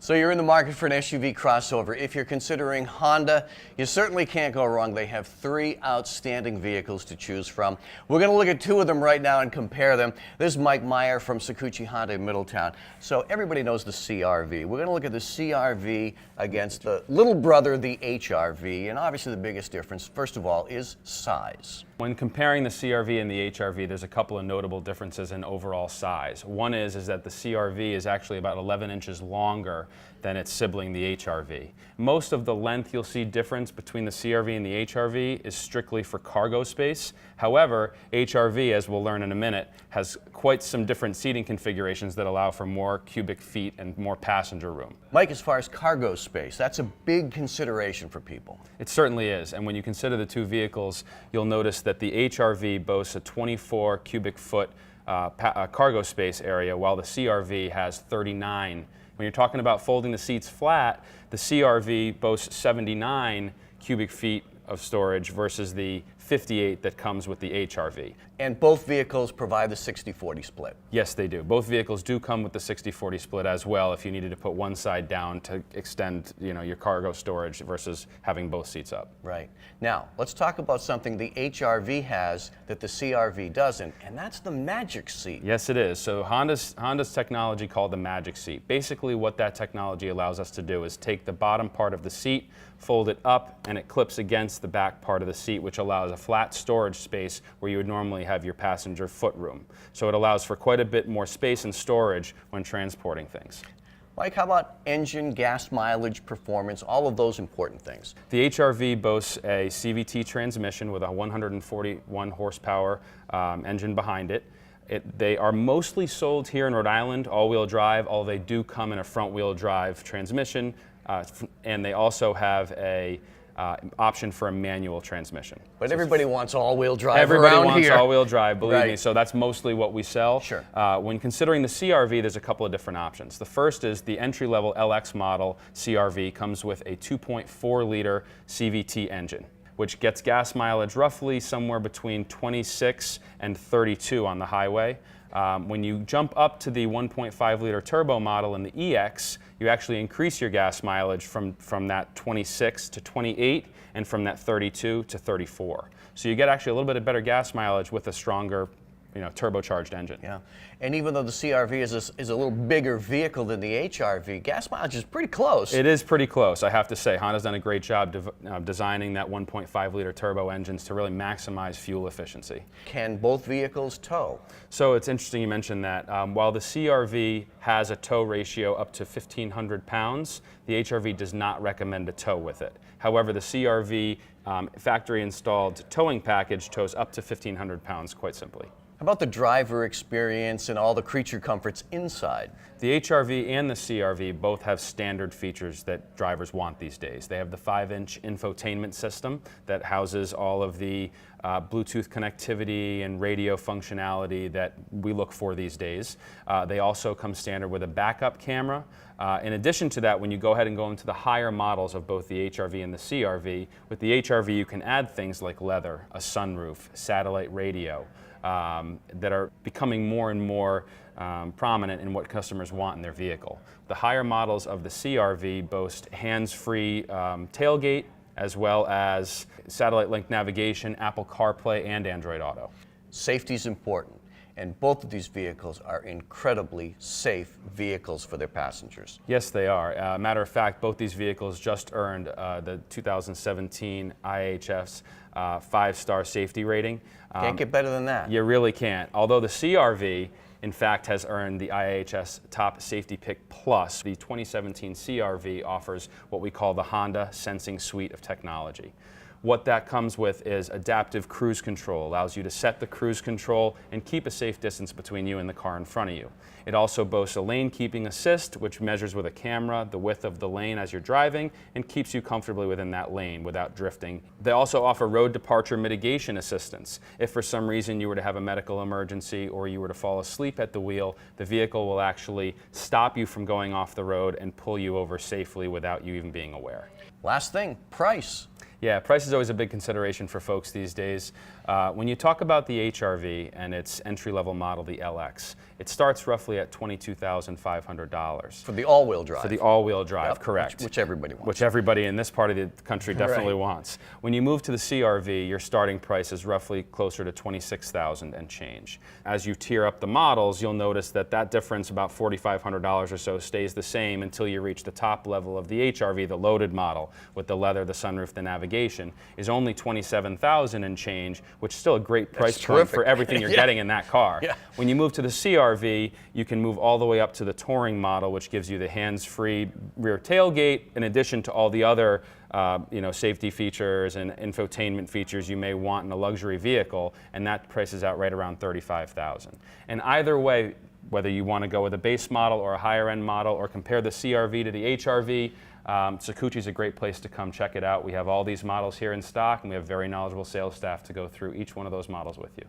So you're in the market for an SUV crossover. If you're considering Honda, you certainly can't go wrong. They have three outstanding vehicles to choose from. We're going to look at two of them right now and compare them. This is Mike Meyer from Sakuchi Honda in Middletown. So everybody knows the CRV. We're going to look at the CRV against the little brother, the HRV. And obviously the biggest difference, first of all, is size. When comparing the CRV and the HRV, there's a couple of notable differences in overall size. One is that the CRV is actually about 11 inches longer than its sibling, the HRV. Most of the length you'll see difference between the CRV and the HRV is strictly for cargo space. However, HRV, as we'll learn in a minute, has quite some different seating configurations that allow for more cubic feet and more passenger room. Mike, as far as cargo space, that's a big consideration for people. It certainly is, and when you consider the two vehicles, you'll notice that the HRV boasts a 24 cubic foot cargo space area, while the CRV has 39. When you're talking about folding the seats flat, the CRV boasts 79 cubic feet of storage versus the 58 that comes with the HRV. And both vehicles provide the 60-40 split. Yes, they do. Both vehicles do come with the 60-40 split as well if you needed to put one side down to extend, your cargo storage versus having both seats up. Right. Now, let's talk about something the HRV has that the CRV doesn't, and that's the magic seat. Yes, it is. So Honda's technology called the magic seat. Basically what that technology allows us to do is take the bottom part of the seat, fold it up, and it clips against the back part of the seat, which allows a flat storage space where you would normally have your passenger footroom. So it allows for quite a bit more space and storage when transporting things. Mike, how about engine, gas mileage, performance, all of those important things? The HRV boasts a CVT transmission with a 141 horsepower engine behind it. They are mostly sold here in Rhode Island, all-wheel drive, although they do come in a front-wheel drive transmission, and they also have a option for a manual transmission. But everybody wants all-wheel drive Everybody around wants here. all-wheel drive, believe Right. me, so that's mostly what we sell. Sure. When considering the CRV, there's a couple of different options. The first is the entry-level LX model CRV comes with a 2.4-liter CVT engine, which gets gas mileage roughly somewhere between 26 and 32 on the highway. When you jump up to the 1.5-liter turbo model in the EX, you actually increase your gas mileage from that 26 to 28 and from that 32 to 34. So you get actually a little bit of better gas mileage with a stronger turbocharged engine. Yeah, and even though the CRV is a little bigger vehicle than the HRV, gas mileage is pretty close. It is pretty close, I have to say. Honda's done a great job designing that 1.5-liter turbo engines to really maximize fuel efficiency. Can both vehicles tow? So it's interesting you mentioned that. While the CRV has a tow ratio up to 1,500 pounds, the HRV does not recommend a tow with it. However, the CRV factory-installed towing package tows up to 1,500 pounds, quite simply. How about the driver experience and all the creature comforts inside? The HRV and the CRV both have standard features that drivers want these days. They have the 5-inch infotainment system that houses all of the Bluetooth connectivity and radio functionality that we look for these days. They also come standard with a backup camera. In addition to that, when you go ahead and go into the higher models of both the HRV and the CRV, with the HRV you can add things like leather, a sunroof, satellite radio, that are becoming more and more prominent in what customers want in their vehicle. The higher models of the CRV boast hands-free tailgate, as well as satellite link navigation, Apple CarPlay, and Android Auto. Safety is important, and both of these vehicles are incredibly safe vehicles for their passengers. Yes, they are. Matter of fact, both these vehicles just earned the 2017 IHS 5-star safety rating. Can't get better than that. You really can't. Although the CRV, in fact, has earned the IHS Top Safety Pick Plus. The 2017 CRV offers what we call the Honda Sensing Suite of technology. What that comes with is adaptive cruise control, allows you to set the cruise control and keep a safe distance between you and the car in front of you. It also boasts a lane keeping assist, which measures with a camera the width of the lane as you're driving and keeps you comfortably within that lane without drifting. They also offer road departure mitigation assistance. If for some reason you were to have a medical emergency or you were to fall asleep at the wheel, the vehicle will actually stop you from going off the road and pull you over safely without you even being aware. Last thing, price. Yeah, price is always a big consideration for folks these days. When you talk about the HRV and its entry-level model, the LX, it starts roughly at $22,500. For the all-wheel drive. For the all-wheel drive, Yep, correct. which everybody wants. Which everybody in this part of the country definitely Right. wants. When you move to the CRV, your starting price is roughly closer to $26,000 and change. As you tier up the models, you'll notice that that difference, about $4,500 or so, stays the same until you reach the top level of the HRV, the loaded model, with the leather, the sunroof, the navigation, is only $27,000 and change, which is still a great price point terrific. for everything you're Yeah. getting in that car. Yeah. When you move to the CRV, you can move all the way up to the touring model, which gives you the hands-free rear tailgate, in addition to all the other safety features and infotainment features you may want in a luxury vehicle, and that prices out right around $35,000. And either way, whether you want to go with a base model or a higher-end model, or compare the CRV to the HRV, Sakuchi's a great place to come check it out. We have all these models here in stock, and we have very knowledgeable sales staff to go through each one of those models with you.